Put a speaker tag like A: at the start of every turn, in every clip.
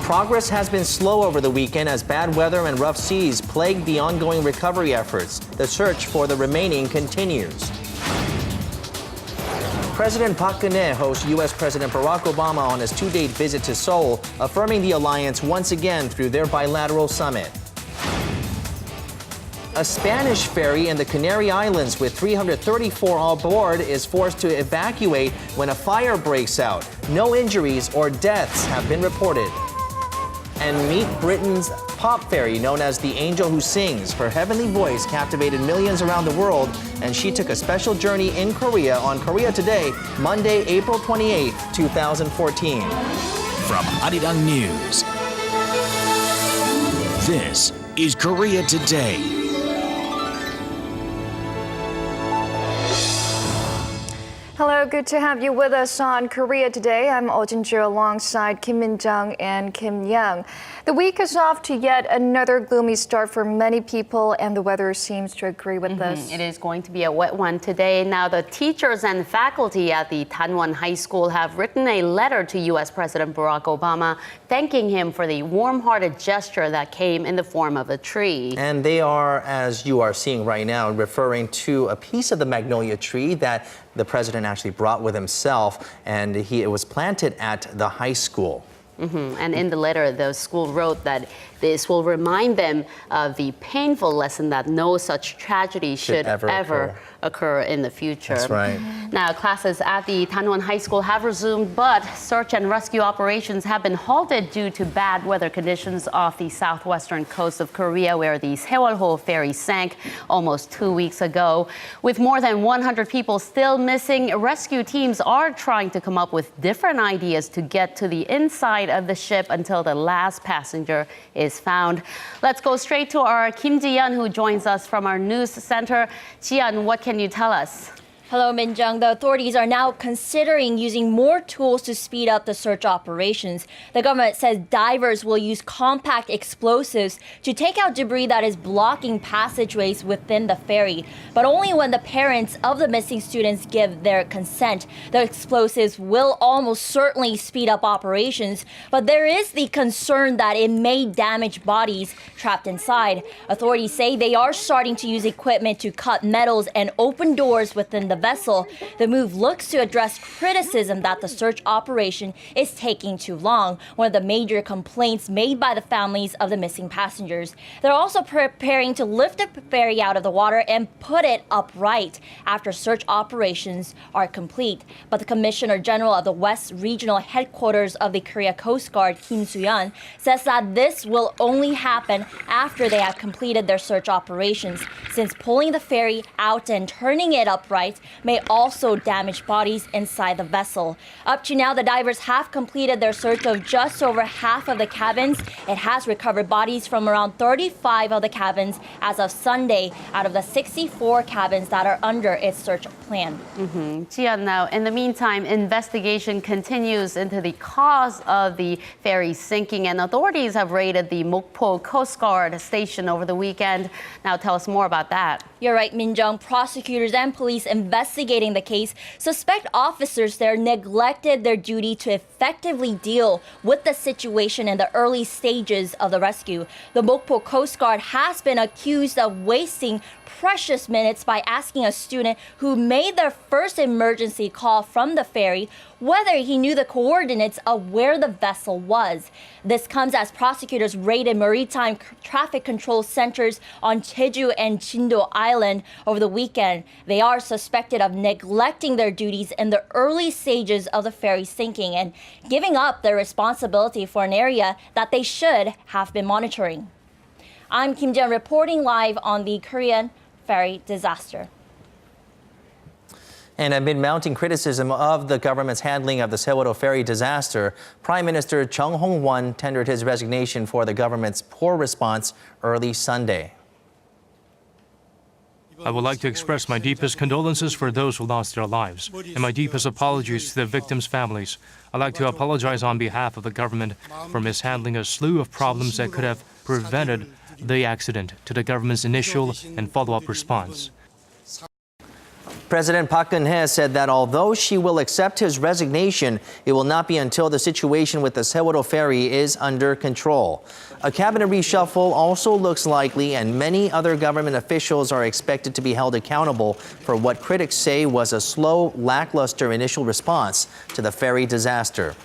A: Progress has been slow over the weekend as bad weather and rough seas plagued the ongoing recovery efforts. The search for the remaining continues. President Park Geun-hye hosts U.S. President Barack Obama on his two-day visit to Seoul, affirming the alliance once again through their bilateral summit. A Spanish ferry in the Canary Islands with 334 on board is forced to evacuate when a fire breaks out. No injuries or deaths have been reported. And meet Britain's pop fairy known as the Angel Who Sings. Her heavenly voice captivated millions around the world, and she took a special journey in Korea on Korea Today, Monday, April 28, 2014.
B: From Arirang News, this is Korea Today.
C: Hello, good to have you with us on Korea Today. I'm Oh Jin-ju alongside Kim Min-jung and Kim Young. The week is off to yet another gloomy start for many people, and the weather seems to agree with this.
D: It is going to be a wet one today. Now, the teachers and faculty at the Danwon High School have written a letter to U.S. President Barack Obama thanking him for the warm-hearted gesture that came in the form of a tree.
A: And they are, as you are seeing right now, referring to a piece of the magnolia tree that the president actually brought with himself, and it was planted at the high school.
D: And in the letter, the school wrote that this will remind them of the painful lesson that no such tragedy should ever occur in the future.
A: That's right.
D: Now, classes at the Danwon High School have resumed, but search and rescue operations have been halted due to bad weather conditions off the southwestern coast of Korea, where the Sewol-ho ferry sank almost 2 weeks ago. With more than 100 people still missing, rescue teams are trying to come up with different ideas to get to the inside of the ship until the last passenger is found. Let's go straight to our Kim Ji-yeon, who joins us from our news center. Ji-yeon, what can you tell us?
E: Hello, Min-jung. The authorities are now considering using more tools to speed up the search operations. The government says divers will use compact explosives to take out debris that is blocking passageways within the ferry, but only when the parents of the missing students give their consent. The explosives will almost certainly speed up operations, but there is the concern that it may damage bodies trapped inside. Authorities say they are starting to use equipment to cut metals and open doors within the vessel. The move looks to address criticism that the search operation is taking too long, one of the major complaints made by the families of the missing passengers. They're also preparing to lift the ferry out of the water and put it upright after search operations are complete. But the Commissioner General of the West Regional Headquarters of the Korea Coast Guard, Kim Soo-yeon, says that this will only happen after they have completed their search operations, since pulling the ferry out and turning it upright may also damage bodies inside the vessel. Up to now, the divers have completed their search of just over half of the cabins. It has recovered bodies from around 35 of the cabins as of Sunday out of the 64 cabins that are under its search plan.
D: Ji-yeon, now, in the meantime, investigation continues into the cause of the ferry sinking, and authorities have raided the Mokpo Coast Guard station over the weekend. Now, tell us more about that.
E: You're right, Min-jung. Prosecutors and police investigating the case suspect officers there neglected their duty to effectively deal with the situation in the early stages of the rescue. The Mokpo Coast Guard has been accused of wasting precious minutes by asking a student who made their first emergency call from the ferry whether he knew the coordinates of where the vessel was. This comes as prosecutors raided maritime traffic control centers on Jeju and Jindo Island over the weekend. They are suspected of neglecting their duties in the early stages of the ferry sinking and giving up their responsibility for an area that they should have been monitoring. I'm Kim Ji-yeon reporting live on the Korean ferry disaster.
A: And amid mounting criticism of the government's handling of the Sewol-ho ferry disaster, Prime Minister Chung Hong-won tendered his resignation for the government's poor response early Sunday.
F: I would like to express my deepest condolences for those who lost their lives, and my deepest apologies to the victims' families. I'd like to apologize on behalf of the government for mishandling a slew of problems that could have prevented the accident to the government's initial and follow-up response.
A: President Park Geun-hye said that although she will accept his resignation, it will not be until the situation with the Sewol-ho ferry is under control. A cabinet reshuffle also looks likely, and many other government officials are expected to be held accountable for what critics say was a slow, lackluster initial response to the ferry disaster.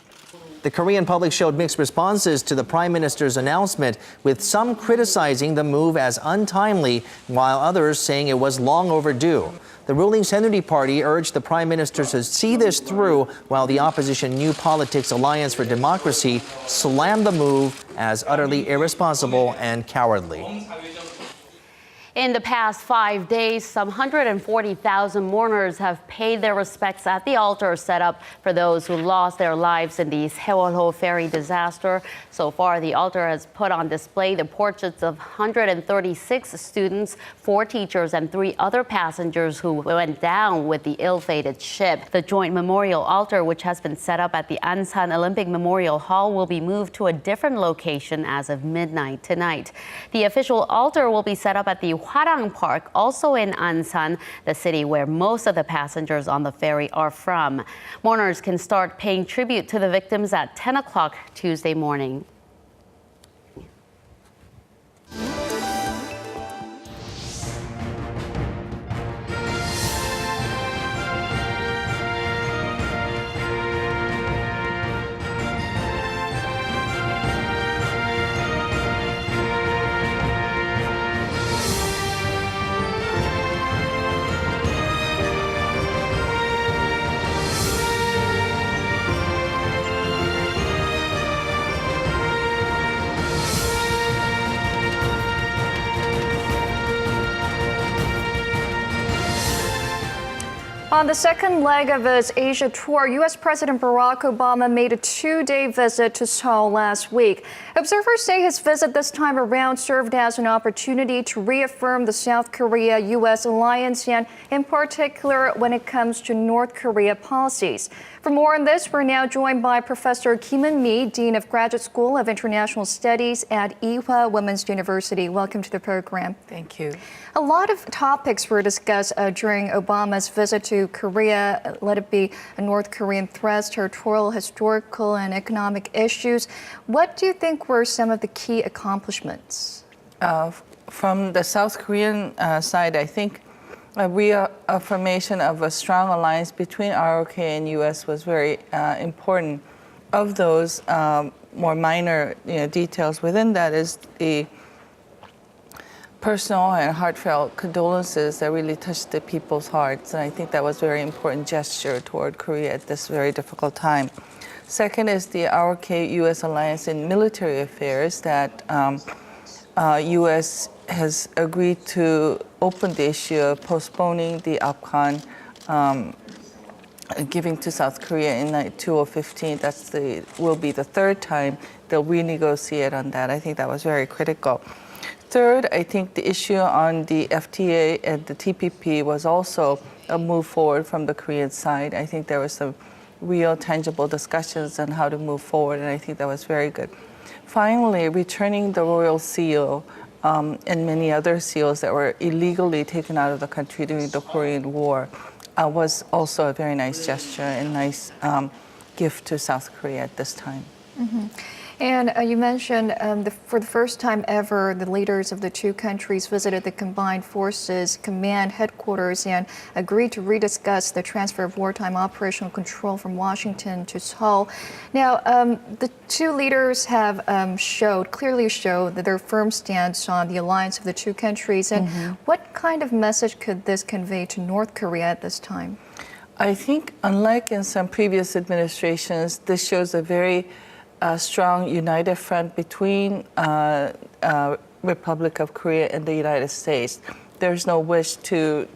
A: The Korean public showed mixed responses to the Prime Minister's announcement, with some criticizing the move as untimely, while others saying it was long overdue. The ruling Saenuri Party urged the Prime Minister to see this through, while the opposition New Politics Alliance for Democracy slammed the move as utterly irresponsible and cowardly.
D: In the past 5 days, some 140,000 mourners have paid their respects at the altar set up for those who lost their lives in the Sewol-ho ferry disaster. So far, the altar has put on display the portraits of 136 students, 4 teachers, and 3 other passengers who went down with the ill-fated ship. The joint memorial altar, which has been set up at the Ansan Olympic Memorial Hall, will be moved to a different location as of midnight tonight. The official altar will be set up at the Arirang Park, also in Ansan, the city where most of the passengers on the ferry are from. Mourners can start paying tribute to the victims at 10 o'clock Tuesday morning.
C: On the second leg of his Asia tour, U.S. President Barack Obama made a 2-day visit to Seoul last week. Observers say his visit this time around served as an opportunity to reaffirm the South Korea-U.S. alliance, and in particular when it comes to North Korea policies. For more on this, we're now joined by Professor Kim Eun-mi, Dean of Graduate School of International Studies at Ewha Women's University. Welcome to the program.
G: Thank you.
C: A lot of topics were discussed during Obama's visit to Korea, let it be North Korean threats, territorial, historical, and economic issues. What do you think were some of the key accomplishments?
G: From the South Korean side, I think a reaffirmation of a strong alliance between ROK and U.S. was very important. Of those more minor details within that is the personal and heartfelt condolences that really touched the people's hearts. And I think that was a very important gesture toward Korea at this very difficult time. Second is the ROK-U.S. alliance in military affairs that U.S. has agreed to open the issue of postponing the APCON giving to South Korea in 2015. Will be the third time they'll renegotiate on that. I think that was very critical. Third, I think the issue on the FTA and the TPP was also a move forward from the Korean side. I think there were some real tangible discussions on how to move forward, and I think that was very good. Finally, returning the royal seal and many other seals that were illegally taken out of the country during the Korean War was also a very nice gesture and nice gift to South Korea at this time.
C: Mm-hmm. And you mentioned for the first time ever, the leaders of the two countries visited the Combined Forces Command headquarters and agreed to rediscuss the transfer of wartime operational control from Washington to Seoul. Now, the two leaders have clearly showed that their firm stance on the alliance of the two countries. And what kind of message could this convey to North Korea at this time?
G: I think, unlike in some previous administrations, this shows a very strong united front between Republic of Korea and the United States. There's no wish to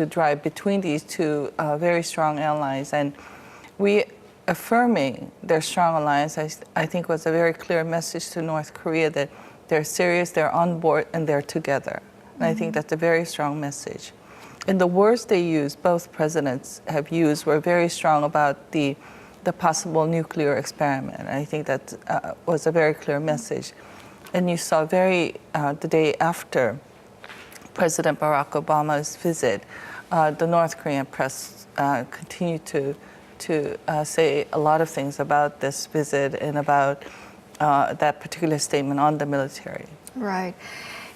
G: drive between these two very strong allies, and reaffirming their strong alliance, I think, was a very clear message to North Korea that they're serious, they're on board, and they're together. And I think that's a very strong message. And the words they used, both presidents have used, were very strong about the possible nuclear experiment. I think that was a very clear message. And you saw the day after, President Barack Obama's visit, the North Korean press continue to say a lot of things about this visit and about that particular statement on the military.
C: Right.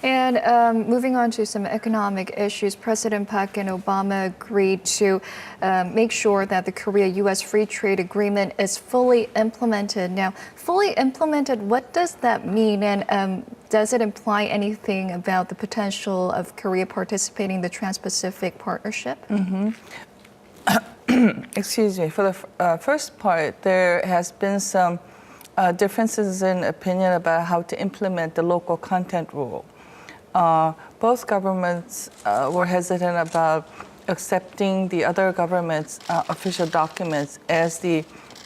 C: And moving on to some economic issues, President Park and Obama agreed to make sure that the Korea-U.S. Free Trade Agreement is fully implemented. Now, fully implemented, what does that mean? And does it imply anything about the potential of Korea participating in the Trans-Pacific Partnership?
G: Excuse me. For the first part, there has been some differences in opinion about how to implement the local content rule. Both governments were hesitant about accepting the other government's official documents as the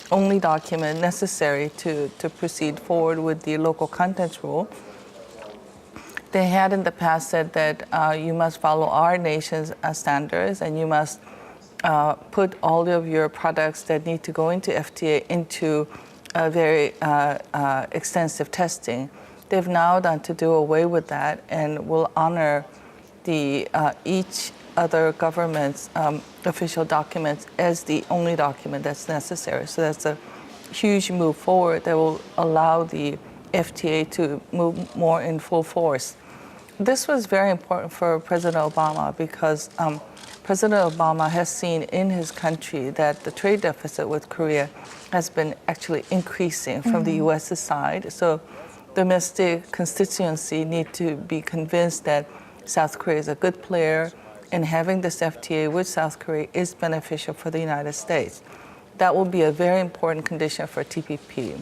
G: only document necessary to proceed forward with the local content rule. They had in the past said that you must follow our nation's standards and you must put all of your products that need to go into FTA into a very extensive testing. They've now done to do away with that and will honor the each other government's official documents as the only document that's necessary. So that's a huge move forward that will allow the FTA to move more in full force. This was very important for President Obama because President Obama has seen in his country that the trade deficit with Korea has been actually increasing from the U.S.'s side. So domestic constituency need to be convinced that South Korea is a good player and having this FTA with South Korea is beneficial for the United States. That will be a very important condition for TPP.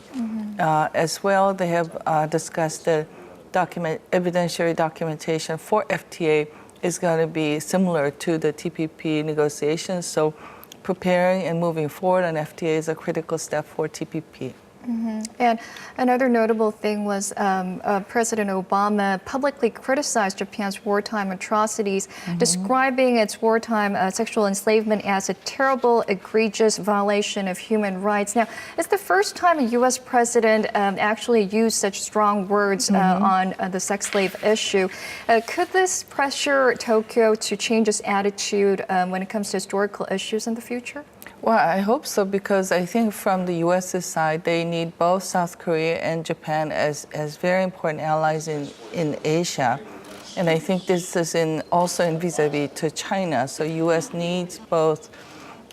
G: As well, they have discussed the evidentiary documentation for FTA is going to be similar to the TPP negotiations. So preparing and moving forward on FTA is a critical step for TPP.
C: And another notable thing was President Obama publicly criticized Japan's wartime atrocities, describing its wartime sexual enslavement as a terrible, egregious violation of human rights. Now, it's the first time a U.S. president actually used such strong words on the sex slave issue. Could this pressure Tokyo to change its attitude when it comes to historical issues in the future?
G: Well, I hope so, because I think from the U.S.'s side, they need both South Korea and Japan as very important allies in Asia. And I think this is also in vis-a-vis to China. So U.S. needs both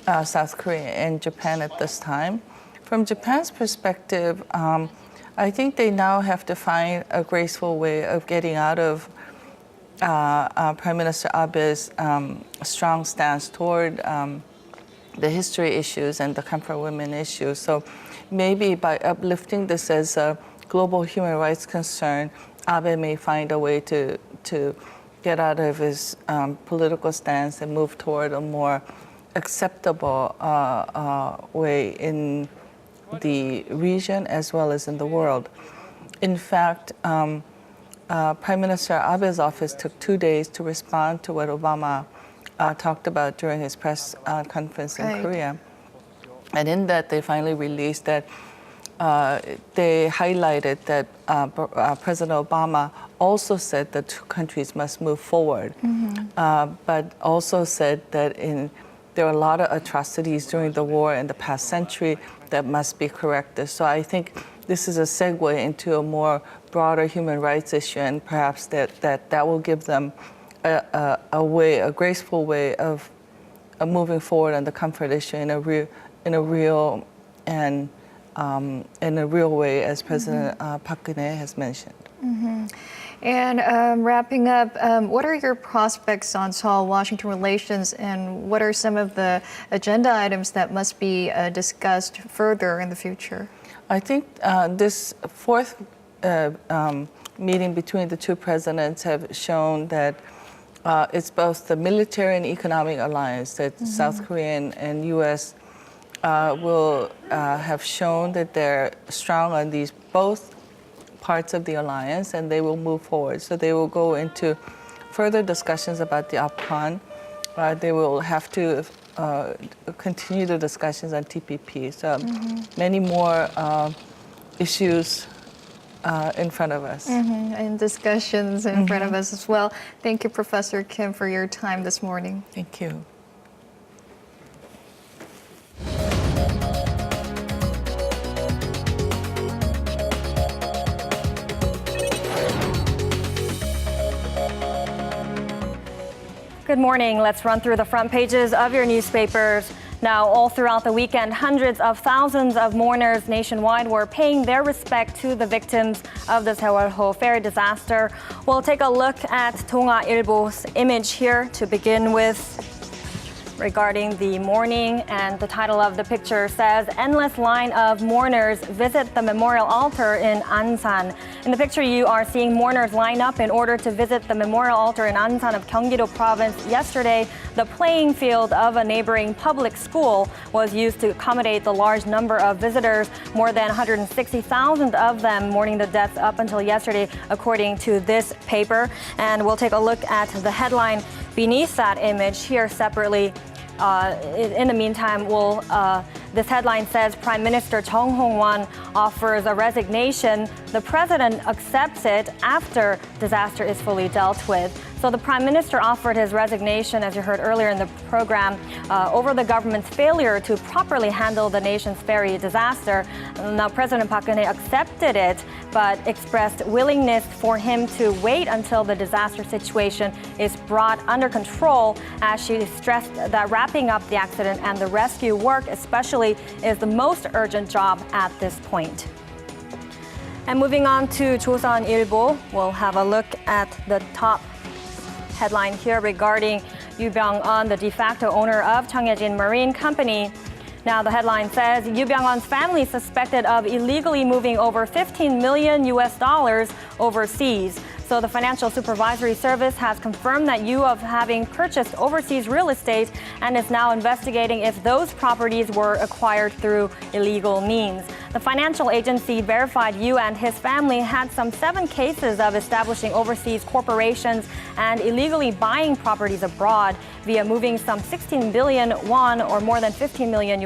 G: South Korea and Japan at this time. From Japan's perspective, I think they now have to find a graceful way of getting out of Prime Minister Abe's strong stance toward the history issues and the comfort women issues. So maybe by uplifting this as a global human rights concern, Abe may find a way to get out of his political stance and move toward a more acceptable way in the region as well as in the world. In fact, Prime Minister Abe's office took 2 days to respond to what Obama talked about during his press conference in Korea. And in that, they finally released that they highlighted that President Obama also said that two countries must move forward, but also said that there are a lot of atrocities during the war in the past century that must be corrected. So I think this is a segue into a more broader human rights issue, and perhaps that will give them a graceful way of moving forward on the comfort issue in a real way, as President Park Geun-hye has mentioned.
C: And wrapping up, what are your prospects on Seoul-Washington relations, and what are some of the agenda items that must be discussed further in the future?
G: I think this fourth meeting between the two presidents have shown that it's both the military and economic alliance that South Korea and U.S. Will have shown that they're strong on these both parts of the alliance, and they will move forward. So they will go into further discussions about the OPCON. They will have to continue the discussions on TPP. So many more issues in front of us.
C: And discussions in front of us as well. Thank you, Professor Kim, for your time this morning.
G: Thank you.
H: Good morning. Let's run through the front pages of your newspapers. Now, all throughout the weekend, hundreds of thousands of mourners nationwide were paying their respect to the victims of the Sewol-ho ferry disaster. We'll take a look at 동아일보's image here to begin with regarding the mourning, and the title of the picture says, "Endless line of mourners visit the memorial altar in Ansan." In the picture, you are seeing mourners line up in order to visit the memorial altar in Ansan of Gyeonggi-do province. Yesterday, the playing field of a neighboring public school was used to accommodate the large number of visitors, more than 160,000 of them mourning the deaths up until yesterday, according to this paper. And we'll take a look at the headline beneath that image here separately. In the meantime, this headline says Prime Minister Chung Hong-won offers a resignation. The president accepts it after disaster is fully dealt with. So the Prime Minister offered his resignation, as you heard earlier in the program, over the government's failure to properly handle the nation's ferry disaster. Now, President Park Geun-hye accepted it, but expressed willingness for him to wait until the disaster situation is brought under control, as she stressed that wrapping up the accident and the rescue work especially is the most urgent job at this point. And moving on to 조선일보, we'll have a look at the top headline here regarding Yoo Byung-eun, the de facto owner of Cheongjin Marine Company. Now, the headline says Yoo Byung-eun's family suspected of illegally moving over $15 million overseas. So the Financial Supervisory Service has confirmed that Yoo of having purchased overseas real estate and is now investigating if those properties were acquired through illegal means. The financial agency verified Yoo and his family had some 7 cases of establishing overseas corporations and illegally buying properties abroad via moving some 16 billion won, or more than $15 million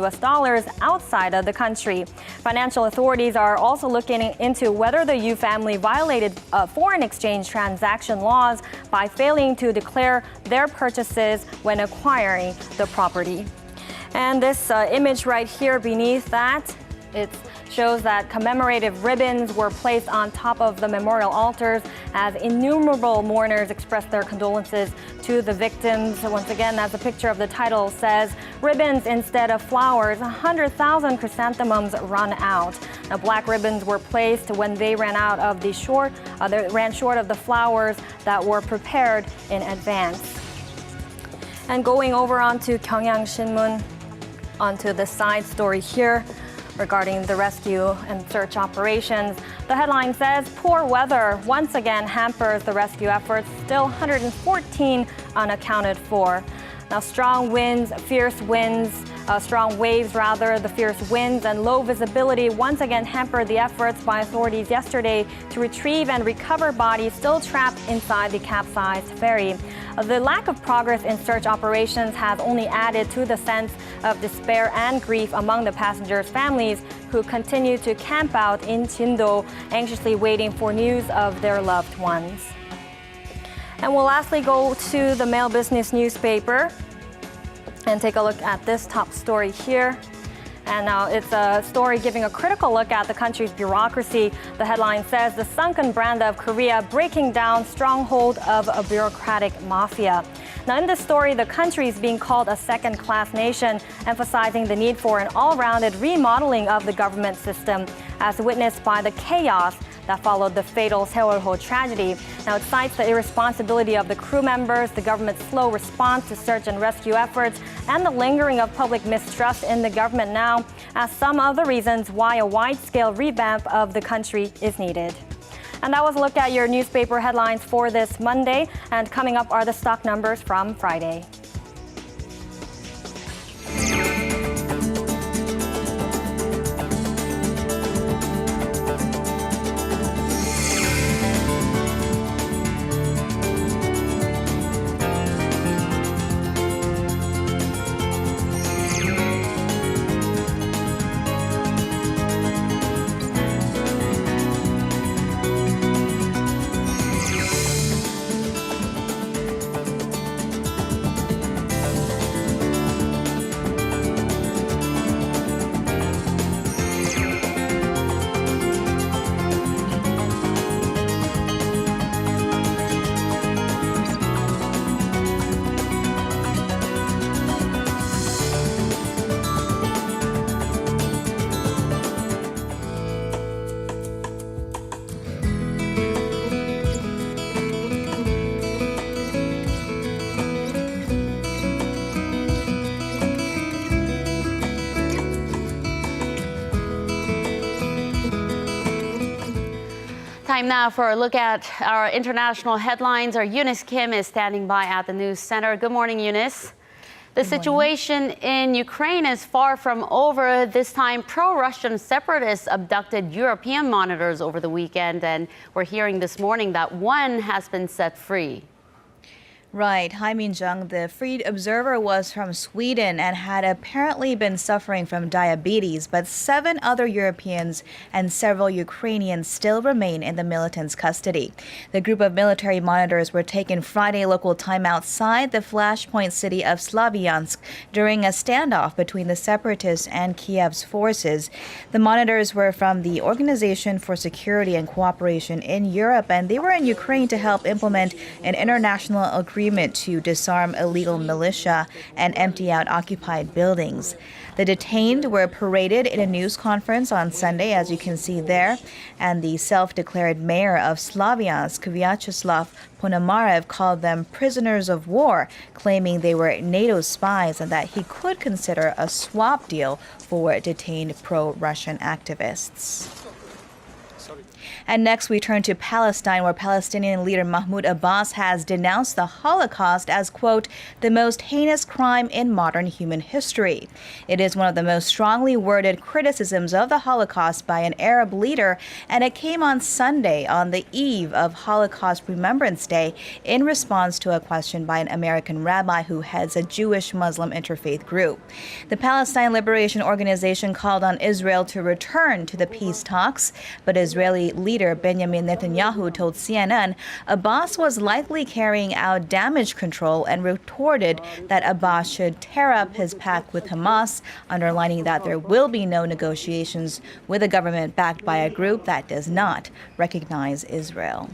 H: outside of the country. Financial authorities are also looking into whether the Yoo family violated foreign exchange transaction laws by failing to declare their purchases when acquiring the property. And this image right here beneath that, it shows that commemorative ribbons were placed on top of the memorial altars as innumerable mourners expressed their condolences to the victims. Once again, as the picture of the title says, ribbons instead of flowers, 100,000 chrysanthemums run out. Now, black ribbons were placed when they ran out of they ran short of the flowers that were prepared in advance. And going over onto Gyeongyang Shinmun, onto the side story here regarding the rescue and search operations. The headline says, poor weather once again hampers the rescue efforts, still 114 unaccounted for. Now, strong waves, the fierce winds and low visibility once again hampered the efforts by authorities yesterday to retrieve and recover bodies still trapped inside the capsized ferry. The lack of progress in search operations has only added to the sense of despair and grief among the passengers' families, who continue to camp out in Jindo, anxiously waiting for news of their loved ones. And we'll lastly go to the Mail Business newspaper and take a look at this top story here. And now it's a story giving a critical look at the country's bureaucracy. The headline says, the sunken brand of Korea breaking down stronghold of a bureaucratic mafia. Now, in this story, the country is being called a second-class nation, emphasizing the need for an all-rounded remodeling of the government system, as witnessed by the chaos that followed the fatal Sewol-ho tragedy. Now, it cites the irresponsibility of the crew members, the government's slow response to search and rescue efforts, and the lingering of public mistrust in the government now as some of the reasons why a wide-scale revamp of the country is needed. And that was a look at your newspaper headlines for this Monday. And coming up are the stock numbers from Friday.
D: Time now for a look at our international headlines. Our Eunice Kim is standing by at the news center. Good morning, Eunice. The situation in Ukraine is far from over. This time, pro-Russian separatists abducted European monitors over the weekend, and we're hearing this morning that one has been set free.
I: Right. Hi, Min-jung. The freed observer was from Sweden and had apparently been suffering from diabetes, but 7 other Europeans and several Ukrainians still remain in the militants' custody. The group of military monitors were taken Friday local time outside the flashpoint city of Slavyansk during a standoff between the separatists and Kiev's forces. The monitors were from the Organization for Security and Cooperation in Europe, and they were in Ukraine to help implement an international agreement to disarm illegal militia and empty out occupied buildings. The detained were paraded in a news conference on Sunday, as you can see there, and the self-declared mayor of Slavyansk, Vyacheslav Ponomarev, called them prisoners of war, claiming they were NATO spies and that he could consider a swap deal for detained pro-Russian activists. And next we turn to Palestine, where Palestinian leader Mahmoud Abbas has denounced the Holocaust as, quote, the most heinous crime in modern human history. It is one of the most strongly worded criticisms of the Holocaust by an Arab leader, and it came on Sunday on the eve of Holocaust Remembrance Day in response to a question by an American rabbi who heads a Jewish-Muslim interfaith group. The Palestine Liberation Organization called on Israel to return to the peace talks, but Israeli leader Benjamin Netanyahu told CNN Abbas was likely carrying out damage control and retorted that Abbas should tear up his pact with Hamas, underlining that there will be no negotiations with a government backed by a group that does not recognize Israel.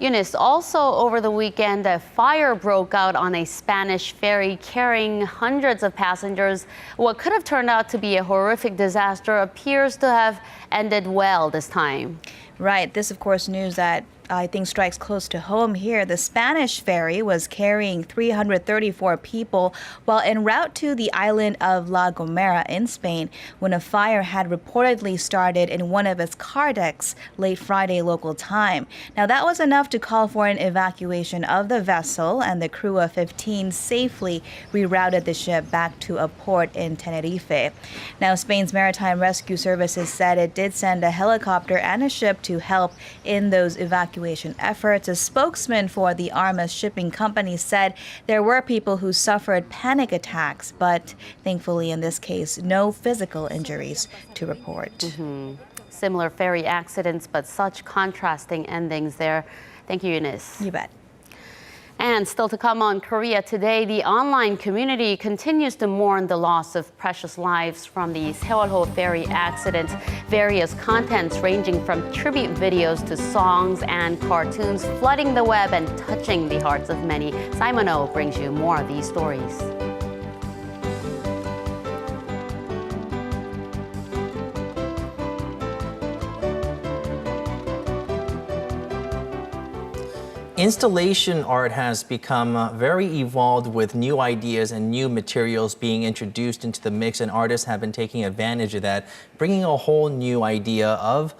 D: Eunice, also over the weekend, a fire broke out on a Spanish ferry carrying hundreds of passengers. What could have turned out to be a horrific disaster appears to have ended well this time.
I: Right. This, of course, news that I think strikes close to home here. The Spanish ferry was carrying 334 people while en route to the island of La Gomera in Spain when a fire had reportedly started in one of its car decks late Friday local time. Now, that was enough to call for an evacuation of the vessel, and the crew of 15 safely rerouted the ship back to a port in Tenerife. Now, Spain's Maritime Rescue Services said it did send a helicopter and a ship to help in those evacuation efforts. A spokesman for the Armas shipping company said there were people who suffered panic attacks, but thankfully in this case, no physical injuries to report.
D: Similar ferry accidents, but such contrasting endings there. Thank you, Eunice.
I: You bet.
D: And still to come on Korea Today, the online community continues to mourn the loss of precious lives from the Sewol-ho ferry accident. Various contents ranging from tribute videos to songs and cartoons flooding the web and touching the hearts of many. Simon O brings you more of these stories.
A: Installation art has become very evolved with new ideas and new materials being introduced into the mix, and artists have been taking advantage of that, bringing a whole new idea of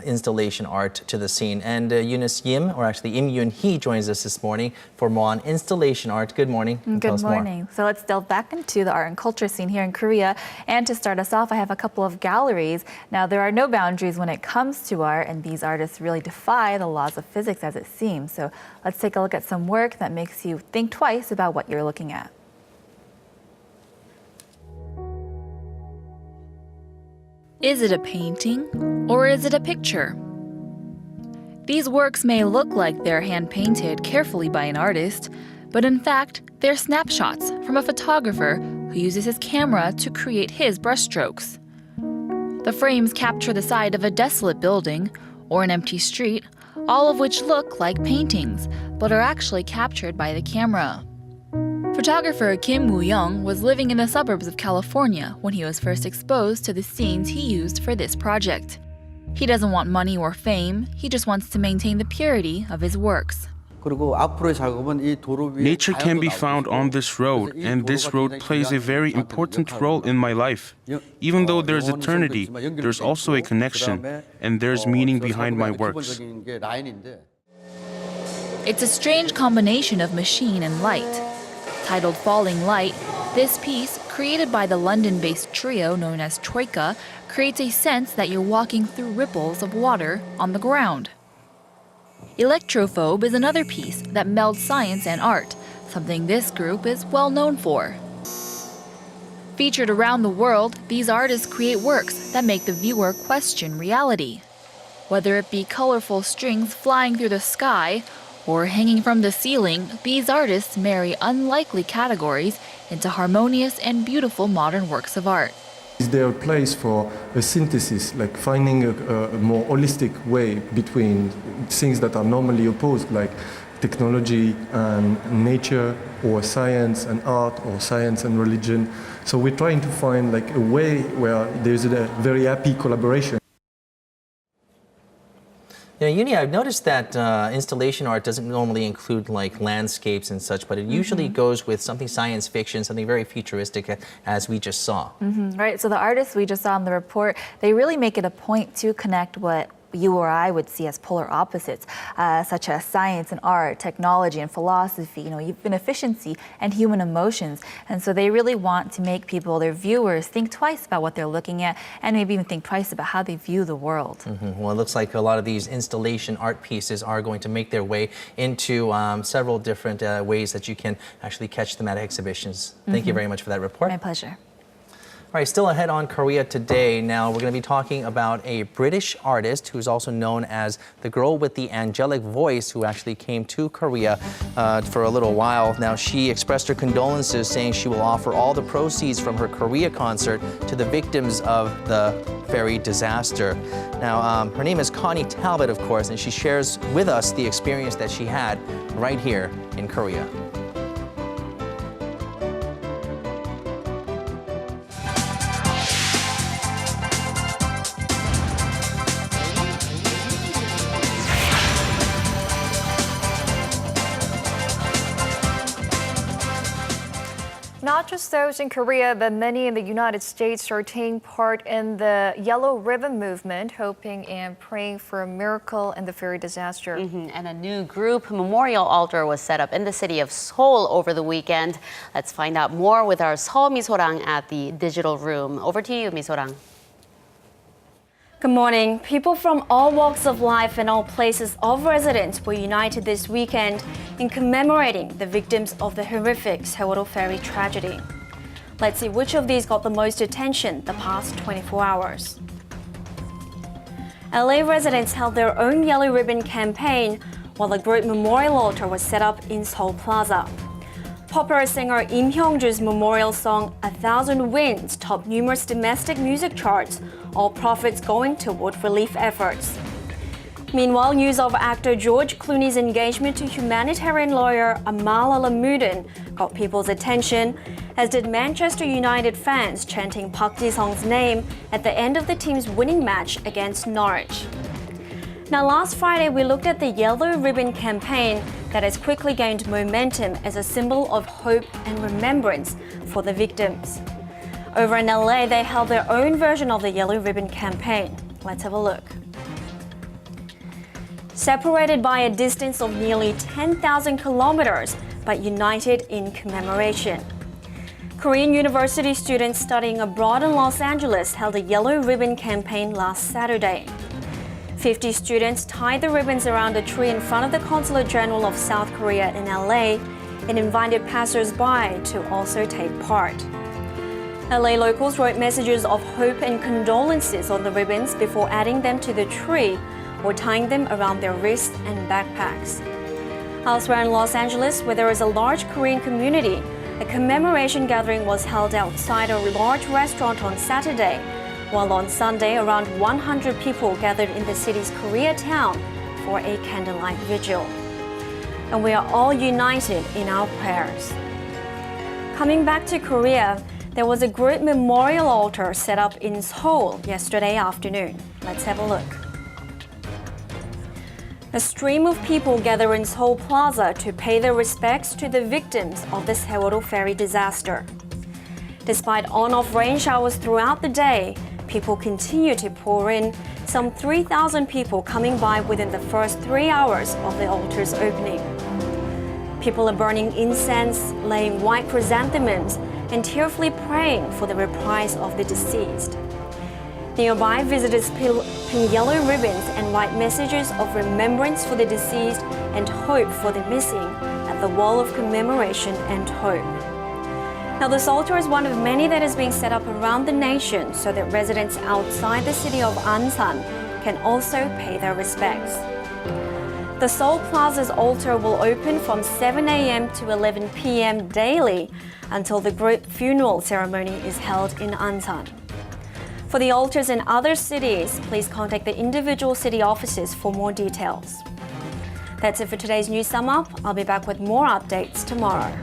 A: installation art to the scene. And Eunice Yim, or actually Im Geun-hye, joins us this morning for more on installation art. Good morning.
J: Good morning. So let's delve back into the art and culture scene here in Korea. And to start us off, I have a couple of galleries. Now, there are no boundaries when it comes to art, and these artists really defy the laws of physics as it seems. So let's take a look at some work that makes you think twice about what you're looking at.
K: Is it a painting or is it a picture? These works may look like they're hand-painted carefully by an artist, but in fact, they're snapshots from a photographer who uses his camera to create his brushstrokes. The frames capture the side of a desolate building or an empty street, all of which look like paintings, but are actually captured by the camera. Photographer Kim Woo-young was living in the suburbs of California when he was first exposed to the scenes he used for this project. He doesn't want money or fame, he just wants to maintain the purity of his works.
L: Nature can be found on this road, and this road plays a very important role in my life. Even though there's eternity, there's also a connection, and there's meaning behind my works.
K: It's a strange combination of machine and light. Titled Falling Light, this piece, created by the London-based trio known as Troika, creates a sense that you're walking through ripples of water on the ground. Electrophobe is another piece that melds science and art, something this group is well known for. Featured around the world, these artists create works that make the viewer question reality. Whether it be colorful strings flying through the sky or hanging from the ceiling, these artists marry unlikely categories into harmonious and beautiful modern works of art.
M: Is there a place for a synthesis, like finding a more holistic way between things that are normally opposed, like technology and nature, or science and art, or science and religion? So we're trying to find like a way where there's a very happy collaboration.
A: You know, Geun-hye, I've noticed that installation art doesn't normally include like landscapes and such, but it usually goes with something science fiction, something very futuristic, as we just saw.
J: Right, so the artists we just saw in the report, they really make it a point to connect what you or I would see as polar opposites, such as science and art, technology and philosophy, even efficiency and human emotions. And so they really want to make people, their viewers, think twice about what they're looking at, and maybe even think twice about how they view the world.
A: Well, it looks like a lot of these installation art pieces are going to make their way into several different ways that you can actually catch them at exhibitions. Thank you very much for that report.
J: My pleasure.
A: All right, still ahead on Korea Today. Now we're going to be talking about a British artist who's also known as the girl with the angelic voice, who actually came to Korea for a little while. Now she expressed her condolences, saying she will offer all the proceeds from her Korea concert to the victims of the ferry disaster. Now her name is Connie Talbot, of course, and she shares with us the experience that she had right here in Korea.
C: Not just those in Korea, but many in the United States are taking part in the Yellow Ribbon movement, hoping and praying for a miracle in the ferry disaster.
D: And a new group memorial altar was set up in the city of Seoul over the weekend. Let's find out more with our Seo Mi-sorang at the digital room. Over to you, Mi-sorang.
H: Good morning. People from all walks of life and all places of residence were united this weekend in commemorating the victims of the horrific Sewol-ho ferry tragedy. Let's see which of these got the most attention the past 24 hours. LA residents held their own Yellow Ribbon campaign while a group memorial altar was set up in Seoul Plaza. Popular singer Im Hyung-ju's memorial song "A Thousand Winds" topped numerous domestic music charts, all profits going toward relief efforts. Meanwhile, news of actor George Clooney's engagement to humanitarian lawyer Amal Alamuddin got people's attention, as did Manchester United fans chanting Park Ji-sung's name at the end of the team's winning match against Norwich. Now, last Friday, we looked at the Yellow Ribbon campaign that has quickly gained momentum as a symbol of hope and remembrance for the victims. Over in LA, they held their own version of the Yellow Ribbon campaign. Let's have a look. Separated by a distance of nearly 10,000 kilometers, but united in commemoration. Korean university students studying abroad in Los Angeles held a Yellow Ribbon campaign last Saturday. 50 students tied the ribbons around a tree in front of the Consulate General of South Korea in LA and invited passers-by to also take part. LA locals wrote messages of hope and condolences on the ribbons before adding them to the tree or tying them around their wrists and backpacks. Elsewhere in Los Angeles, where there is a large Korean community, a commemoration gathering was held outside a large restaurant on Saturday, while on Sunday, around 100 people gathered in the city's Koreatown for a candlelight vigil. And we are all united in our prayers. Coming back to Korea, there was a group memorial altar set up in Seoul yesterday afternoon. Let's have a look. A stream of people gather in Seoul Plaza to pay their respects to the victims of the Sewol-ho ferry disaster. Despite on-off rain showers throughout the day, people continue to pour in, some 3,000 people coming by within the first 3 hours of the altar's opening. People are burning incense, laying white chrysanthemums, and tearfully praying for the reprise of the deceased. Nearby, visitors pin yellow ribbons and write messages of remembrance for the deceased and hope for the missing at the wall of commemoration and hope. Now, this altar is one of many that is being set up around the nation so that residents outside the city of Ansan can also pay their respects. The Seoul Plaza's altar will open from 7 a.m. to 11 p.m. daily until the group funeral ceremony is held in Ansan. For the altars in other cities, please contact the individual city offices for more details. That's it for today's news sum up. I'll be back with more updates tomorrow.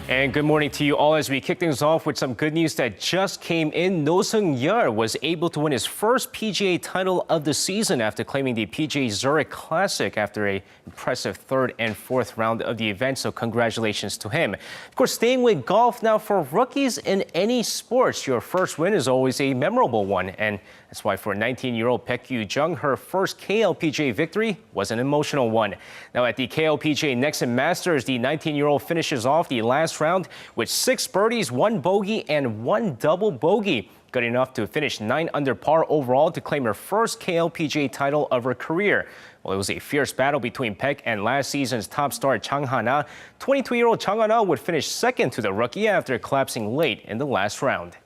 N: And good morning to you all as we kick things off with some good news that just came in. No Seung-yeol was able to win his first PGA title of the season after claiming the PGA Zurich Classic after an impressive third and fourth round of the event, so congratulations to him. Of course, staying with golf now, for rookies in any sports, your first win is always a memorable one, and that's why for 19-year-old Baek Yu-jung, her first KLPGA victory was an emotional one. Now at the KLPGA Nexen Masters, the 19-year-old finishes off the last round with 6 birdies, 1 bogey, and 1 double bogey. Good enough to finish 9 under par overall to claim her first KLPGA title of her career. Well, it was a fierce battle between Baek and last season's top star Chang Han-ah. 22-year-old Chang Han-ah would finish second to the rookie after collapsing late in the last round.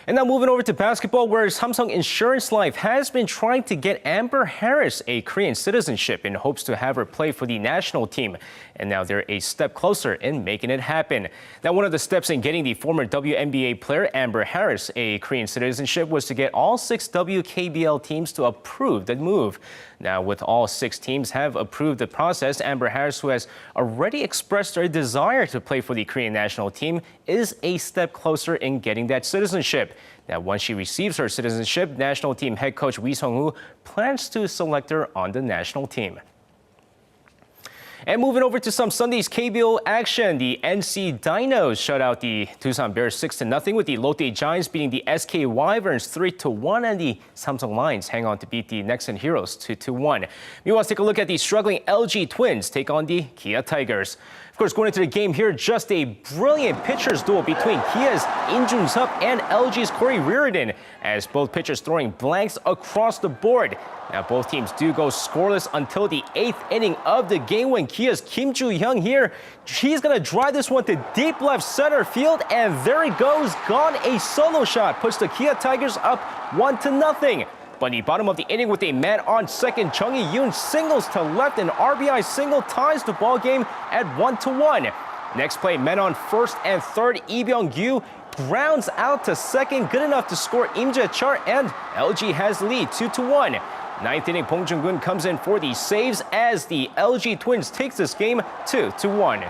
N: And now moving over to basketball, where Samsung Insurance Life has been trying to get Amber Harris a Korean citizenship in hopes to have her play for the national team. And now they're a step closer in making it happen. Now, one of the steps in getting the former WNBA player Amber Harris a Korean citizenship was to get all 6 WKBL teams to approve the move. Now, with all 6 teams have approved the process, Amber Harris, who has already expressed her desire to play for the Korean national team, is a step closer in getting that citizenship. Now, once she receives her citizenship, national team head coach Lee Sung-woo plans to select her on the national team. And moving over to some Sunday's KBO action, the NC Dinos shut out the Doosan Bears 6-0 with the Lotte Giants beating the SK Wyverns 3-1, and the Samsung Lions hang on to beat the Nexen Heroes 2-1. Meanwhile, let's take a look at the struggling LG Twins take on the Kia Tigers. Of course, going into the game here, just a brilliant pitchers duel between Kia's In Jun-sup and LG's Corey Reardon, as both pitchers throwing blanks across the board. Now, both teams do go scoreless until the 8th inning of the game when Kia's Kim Joo-hyung here, he's going to drive this one to deep left center field, and there he goes, gone. A solo shot puts the Kia Tigers up 1-0. But in the bottom of the inning with a man on second, Chung Hee-yoon singles to left, and RBI single ties the ball game at 1-1. Next play, men on first and third, Lee Byung-gyu grounds out to second, good enough to score Im Jae-chul, and LG has the lead 2-1. 9th inning, Bong Jung-gun comes in for the saves as the LG Twins takes this game 2-1.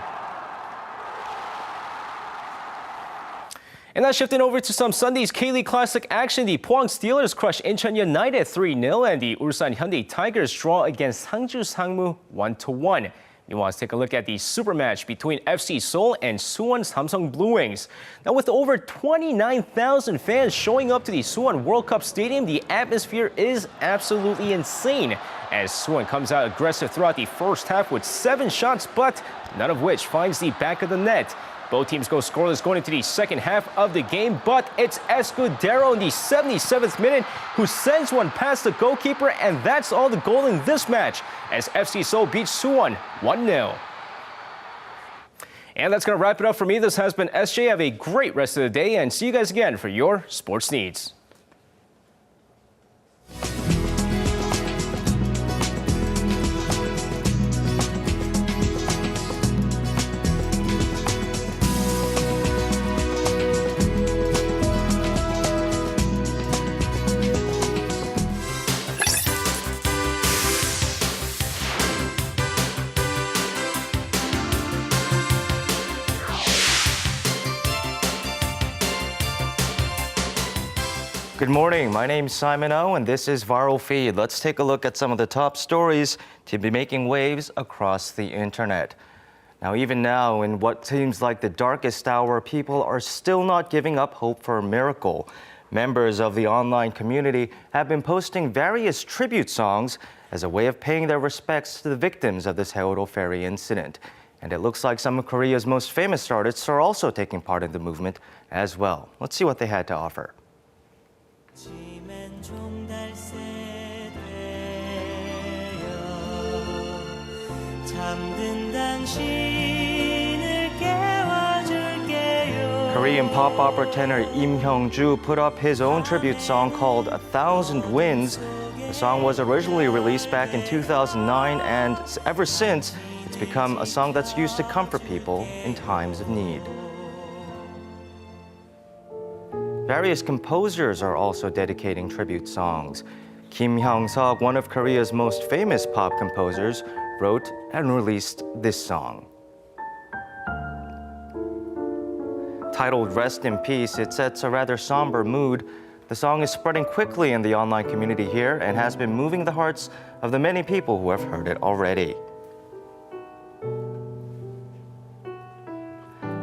N: And now shifting over to some Sunday's K-League Classic action, the Pohang Steelers crush Incheon United 3-0, and the Ulsan Hyundai Tigers draw against Sangju Sangmu 1-1. Meanwhile, let's take a look at the super match between FC Seoul and Suwon Samsung Blue Wings. Now, with over 29,000 fans showing up to the Suwon World Cup Stadium, the atmosphere is absolutely insane, as Suwon comes out aggressive throughout the first half with 7 shots, but none of which finds the back of the net. Both teams go scoreless going into the second half of the game, but it's Escudero in the 77th minute who sends one past the goalkeeper, and that's all the goal in this match as FC Seoul beats Suwon 1-0. And that's going to wrap it up for me. This has been SJ. Have a great rest of the day, and see you guys again for your sports needs.
O: Good morning. My name's Simon O, and this is Viral Feed. Let's take a look at some of the top stories to be making waves across the internet. Now, even now, in what seems like the darkest hour, people are still not giving up hope for a miracle. Members of the online community have been posting various tribute songs as a way of paying their respects to the victims of the Sewol-ho ferry incident. And it looks like some of Korea's most famous artists are also taking part in the movement as well. Let's see what they had to offer. Korean pop opera tenor Im Hyung-ju put up his own tribute song called 1,000 Winds. The song was originally released back in 2009, and ever since, it's become a song that's used to comfort people in times of need. Various composers are also dedicating tribute songs. Kim Hyung-seok, one of Korea's most famous pop composers, wrote and released this song. Titled Rest in Peace, it sets a rather somber mood. The song is spreading quickly in the online community here and has been moving the hearts of the many people who have heard it already.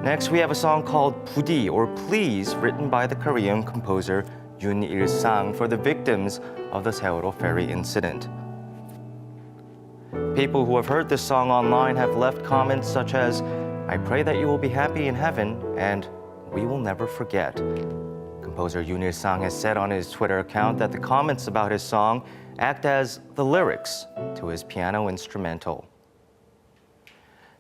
O: Next, we have a song called Budi, or Please, written by the Korean composer Yoon-il-sang for the victims of the Sewol-ho ferry incident. People who have heard this song online have left comments such as, "I pray that you will be happy in heaven," and "We will never forget." Composer Yoon-il-sang has said on his Twitter account that the comments about his song act as the lyrics to his piano instrumental.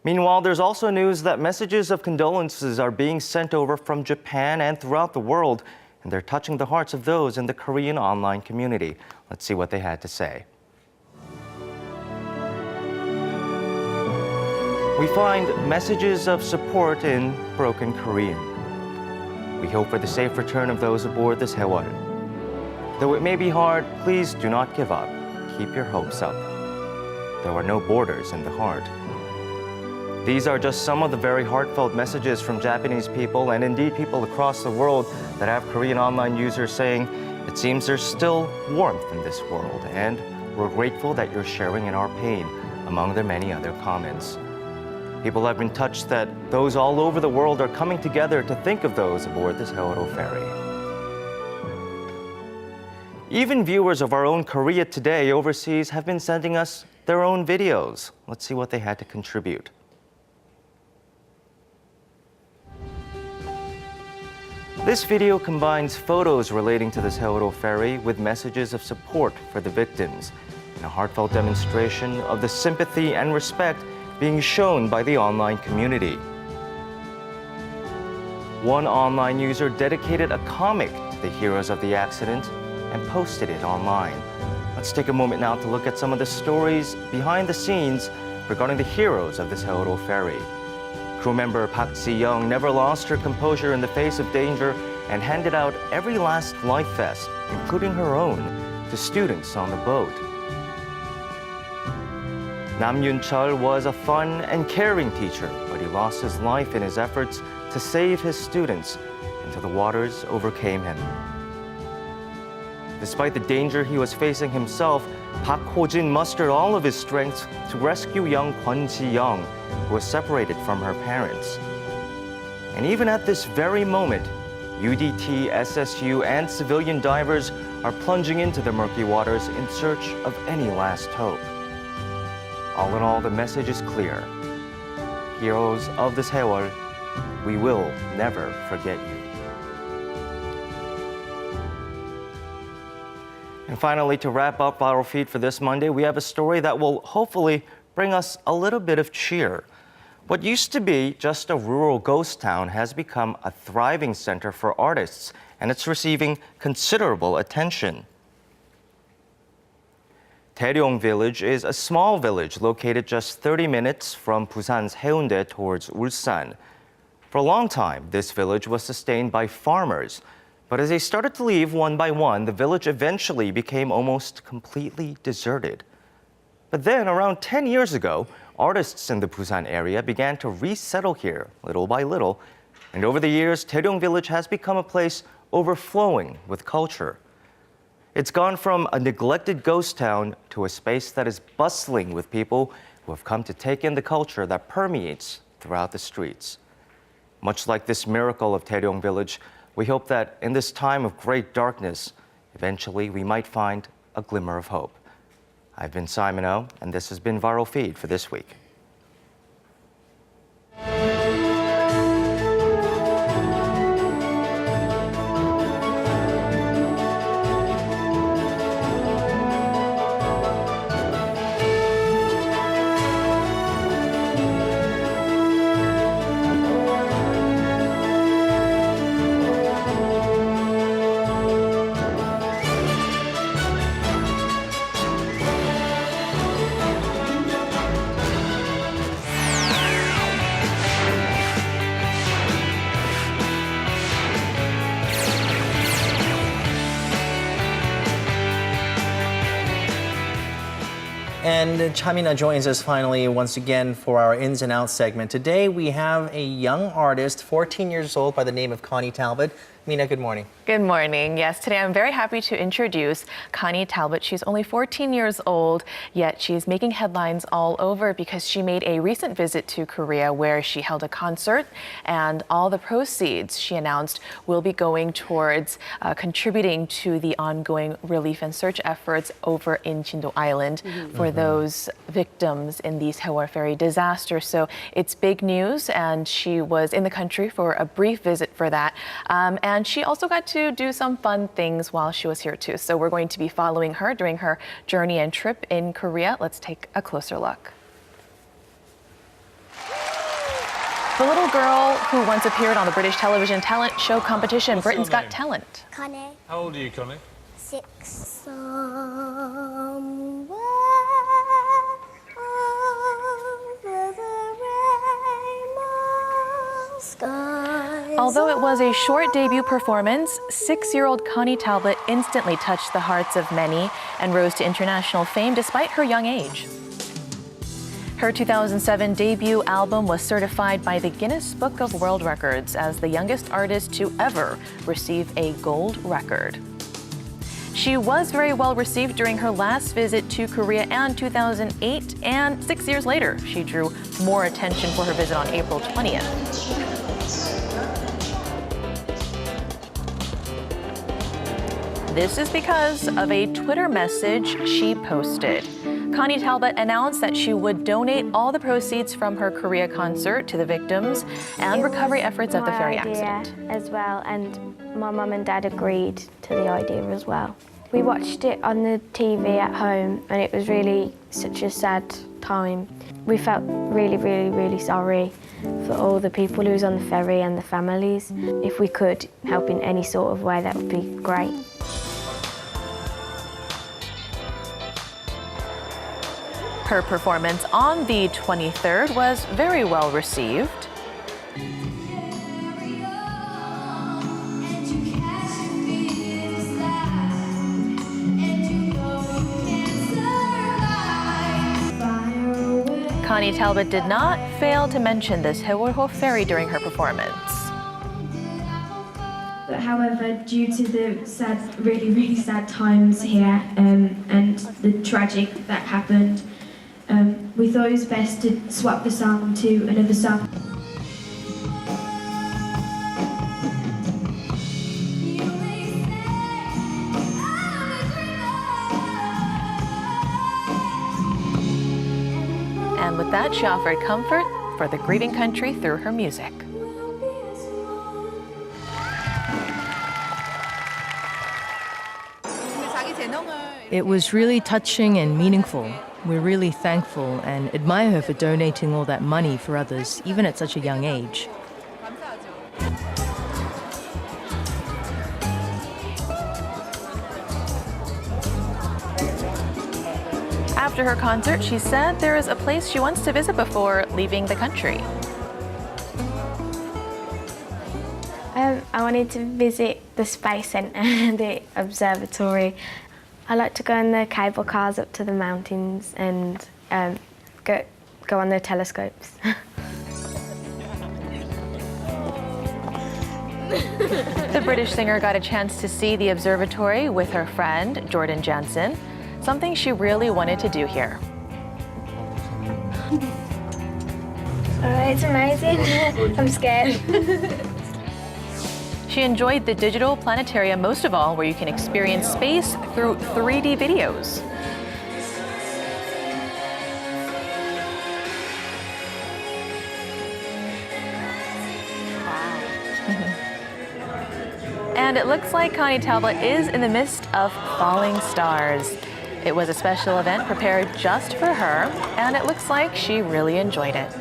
O: Meanwhile, there's also news that messages of condolences are being sent over from Japan and throughout the world, and they're touching the hearts of those in the Korean online community. Let's see what they had to say. We find messages of support in broken Korean. We hope for the safe return of those aboard the Sewol. Though it may be hard, please do not give up. Keep your hopes up. There are no borders in the heart. These are just some of the very heartfelt messages from Japanese people and indeed people across the world that have Korean online users saying, "It seems there's still warmth in this world, and we're grateful that you're sharing in our pain," among their many other comments. People have been touched that those all over the world are coming together to think of those aboard the Sewol-ho ferry. Even viewers of our own Korea Today overseas have been sending us their own videos. Let's see what they had to contribute. This video combines photos relating to the Sewol-ho ferry with messages of support for the victims, and a heartfelt demonstration of the sympathy and respect being shown by the online community. One online user dedicated a comic to the heroes of the accident and posted it online. Let's take a moment now to look at some of the stories behind the scenes regarding the heroes of the Sewol-ho ferry. Crew member Park Ji-young never lost her composure in the face of danger and handed out every last life vest, including her own, to students on the boat. Nam Yun-chul was a fun and caring teacher, but he lost his life in his efforts to save his students until the waters overcame him. Despite the danger he was facing himself, Park Ho-jin mustered all of his strength to rescue young Kwon Ji-young, who was separated from her parents. And even at this very moment, UDT, SSU, and civilian divers are plunging into the murky waters in search of any last hope. All in all, the message is clear. Heroes of the Sewol, we will never forget you. And finally, to wrap up Viral Feed for this Monday, we have a story that will hopefully bring us a little bit of cheer. What used to be just a rural ghost town has become a thriving center for artists, and it's receiving considerable attention. Daeryong Village is a small village located just 30 minutes from Busan's Haeundae towards Ulsan. For a long time, this village was sustained by farmers. But as they started to leave one by one, the village eventually became almost completely deserted. But then, around 10 years ago, artists in the Busan area began to resettle here, little by little. And over the years, Daeryong Village has become a place overflowing with culture. It's gone from a neglected ghost town to a space that is bustling with people who have come to take in the culture that permeates throughout the streets. Much like this miracle of Taeryong Village, we hope that in this time of great darkness, eventually we might find a glimmer of hope. I've been Simon O, and this has been Viral Feed for this week.
A: And Chamina joins us finally once again for our Ins and Outs segment. Today we have a young artist, 14 years old, by the name of Connie Talbot. Mina, good morning.
P: Good morning. Yes, today I'm very happy to introduce Connie Talbot. She's only 14 years old, yet she's making headlines all over because she made a recent visit to Korea where she held a concert, and all the proceeds, she announced, will be going towards contributing to the ongoing relief and search efforts over in Jindo Island for those victims in the Sewol ferry disaster. So it's big news, and she was in the country for a brief visit for that. And she also got to do some fun things while she was here too. So we're going to be following her during her journey and trip in Korea. Let's take a closer look. The little girl who once appeared on the British television talent show competition, Britain's Got Talent.
Q: Connie.
F: How old are you, Connie?
Q: 6.
P: Although it was a short debut performance, 6-year-old Connie Talbot instantly touched the hearts of many and rose to international fame despite her young age. Her 2007 debut album was certified by the Guinness Book of World Records as the youngest artist to ever receive a gold record. She was very well received during her last visit to Korea in 2008, and 6 years later, she drew more attention for her visit on April 20th. This is because of a Twitter message she posted. Connie Talbot announced that she would donate all the proceeds from her Korea concert to the victims and recovery efforts of the ferry accident.
Q: As well, and my mum and dad agreed to the idea as well. We watched it on the TV at home, and it was really such a sad time. We felt really, really, really sorry for all the people who was on the ferry and the families. If we could help in any sort of way, that would be great.
P: Her performance on the 23rd was very well received. Connie Talbot did not fail to mention the Sewol-ho ferry during her performance.
R: But however, due to the sad, really, really sad times here and the tragic that happened, we thought it was best to swap the song to another song.
P: And with that, she offered comfort for the grieving country through her music.
S: It was really touching and meaningful. We're really thankful and admire her for donating all that money for others, even at such a young age.
P: After her concert, she said there is a place she wants to visit before leaving the country.
Q: I wanted to visit the Space Centre and the observatory. I like to go on the cable cars up to the mountains and go on the telescopes.
P: The British singer got a chance to see the observatory with her friend, Jordan Jansen, something she really wanted to do here.
Q: It's amazing. I'm scared.
P: She enjoyed the digital planetarium most of all, where you can experience space through 3D videos. And it looks like Connie Talbot is in the midst of falling stars. It was a special event prepared just for her, and it looks like she really enjoyed it.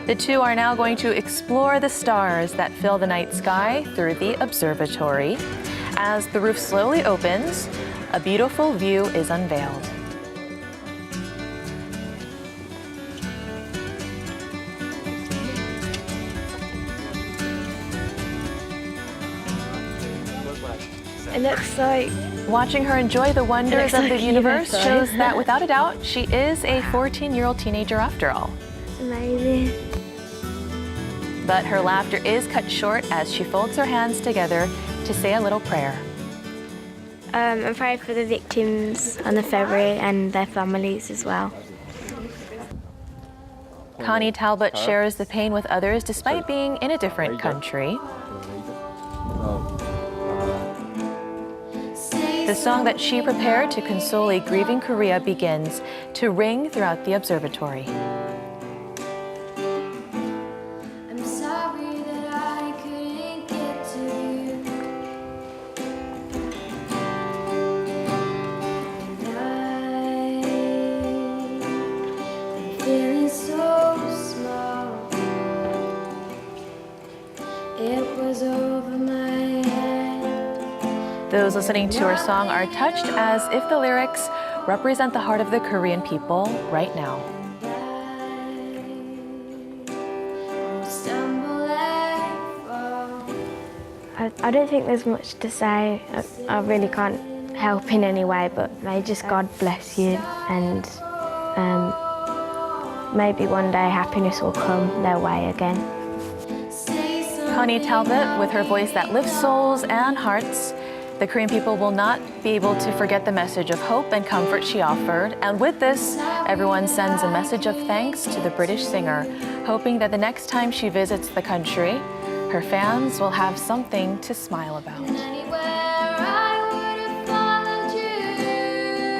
P: The two are now going to explore the stars that fill the night sky through the observatory. As the roof slowly opens, a beautiful view is unveiled.
Q: It looks like...
P: Watching her enjoy the wonders of the universe shows that, without a doubt, she is a 14-year-old teenager after all.
Q: It's amazing.
P: But her laughter is cut short as she folds her hands together to say a little prayer.
Q: I'm praying for the victims on the ferry and their families as well.
P: Connie Talbot shares the pain with others despite being in a different country. The song that she prepared to console a grieving Korea begins to ring throughout the observatory.
Q: I'm sorry that I couldn't get to you. I'm feeling so small. It was over my head.
P: Those listening to her song are touched as if the lyrics represent the heart of the Korean people right now.
Q: I don't think there's much to say. I really can't help in any way, but may just God bless you, and maybe one day happiness will come their way again.
P: Connie Talbot, with her voice that lifts souls and hearts, the Korean people will not be able to forget the message of hope and comfort she offered. And with this, everyone sends a message of thanks to the British singer, hoping that the next time she visits the country, her fans will have something to smile about.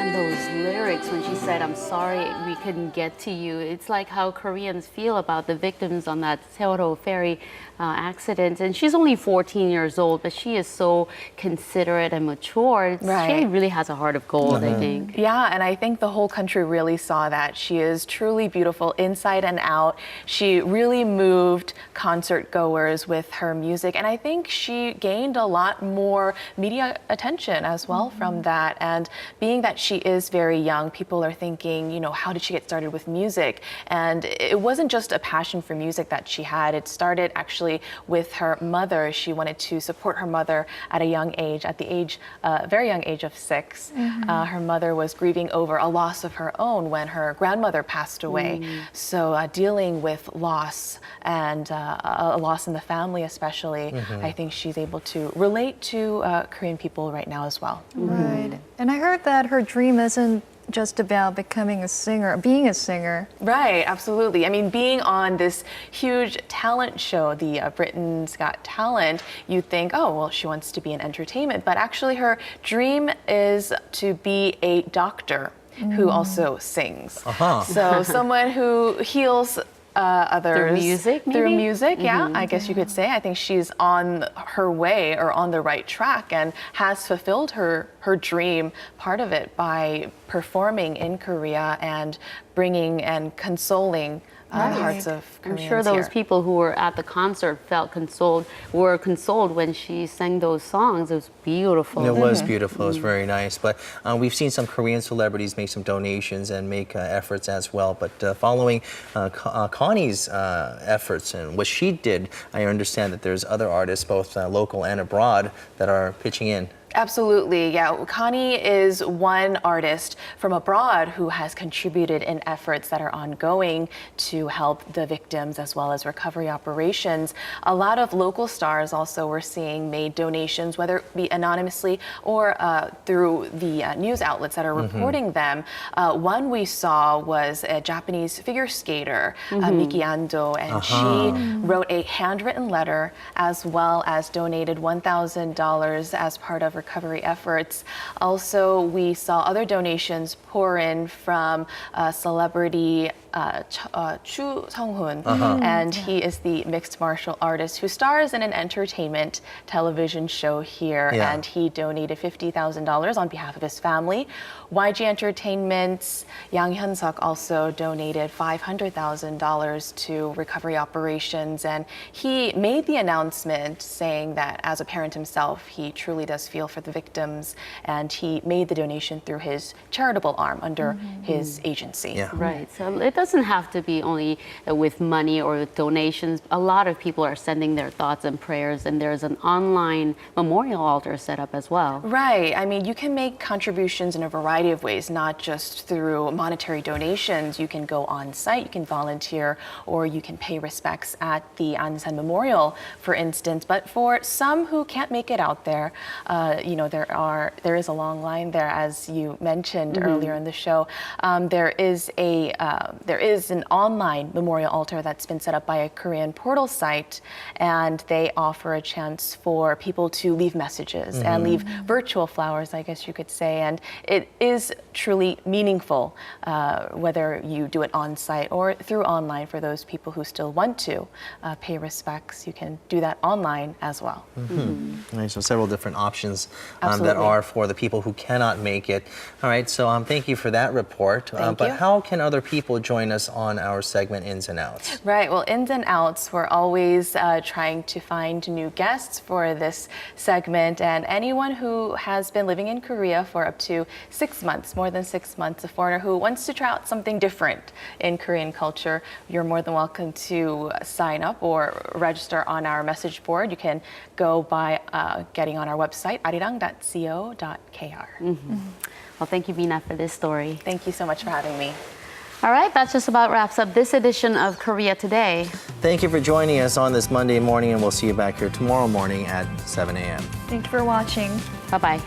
D: And those lyrics when she said, "I'm sorry we couldn't get to you," it's like how Koreans feel about the victims on that Sewol-ho ferry accident. And she's only 14 years old, but she is so considerate and mature. She really has a heart of gold, I think.
P: Yeah, and I think the whole country really saw that. She is truly beautiful inside and out. She really moved concert goers with her music, and I think she gained a lot more media attention as well from that. And being that she is very young, people are thinking, you know, how did she get started with music? And it wasn't just a passion for music that she had. It started actually with her mother. She wanted to support her mother at a young age, at the very young age of 6. Her mother was grieving over a loss of her own when her grandmother passed away. So dealing with loss and a loss in the family especially, I think she's able to relate to Korean people right now as well.
C: Right. And I heard that her dream isn't just about becoming a singer, being a singer.
P: Right, absolutely. I mean, being on this huge talent show, the Britain's Got Talent, you think, oh, well, she wants to be in entertainment. But actually, her dream is to be a doctor who also sings. So someone who heals others
D: through music, maybe?
P: Through music, yeah, I guess you could say. I think she's on her way or on the right track and has fulfilled her dream, part of it, by performing in Korea and bringing and consoling the hearts of Koreans.
D: I'm sure those
P: here.
D: people who were at the concert were consoled when she sang those songs. It was beautiful.
A: It was beautiful. It was very nice. But we've seen some Korean celebrities make some donations and make efforts as well. But following Connie's efforts and what she did, I understand that there's other artists, both local and abroad, that are pitching in.
P: Absolutely, yeah. Connie is one artist from abroad who has contributed in efforts that are ongoing to help the victims as well as recovery operations. A lot of local stars also we're seeing made donations, whether it be anonymously or through the news outlets that are reporting them. One we saw was a Japanese figure skater, Miki Ando, and she wrote a handwritten letter as well as donated $1,000 as part of recovery efforts. Also, we saw other donations pour in from celebrity Chu Sung-hoon, and he is the mixed martial artist who stars in an entertainment television show here, and he donated $50,000 on behalf of his family. YG Entertainment's Yang Hyun-suk also donated $500,000 to recovery operations, and he made the announcement saying that as a parent himself, he truly does feel for the victims, and he made the donation through his charitable arm under his agency.
D: Right, so it doesn't have to be only with money or with donations. A lot of people are sending their thoughts and prayers, and there's an online memorial altar set up as well.
P: Right, I mean, you can make contributions in a variety of ways, not just through monetary donations. You can go on site, you can volunteer, or you can pay respects at the Ansan Memorial, for instance. But for some who can't make it out there, you know, there is a long line there, as you mentioned earlier in the show. There is an online memorial altar that's been set up by a Korean portal site, and they offer a chance for people to leave messages and leave virtual flowers, I guess you could say. And it is truly meaningful, whether you do it on site or through online. For those people who still want to pay respects, you can do that online as well.
A: Right, so several different options that are for the people who cannot make it. All right, so thank you for that report. But how can other people join us on our segment Ins and Outs?
P: Right, well, Ins and Outs, we're always trying to find new guests for this segment, and anyone who has been living in Korea for up to 6 months, more than 6 months, a foreigner who wants to try out something different in Korean culture, you're more than welcome to sign up or register on our message board. You can go by getting on our website, arirang.co.kr.
D: Well, thank you, Mina, for this story.
P: Thank you so much for having me.
D: All right, that just about wraps up this edition of Korea Today.
A: Thank you for joining us on this Monday morning, and we'll see you back here tomorrow morning at 7 a.m.
C: Thank you for watching.
D: Bye-bye.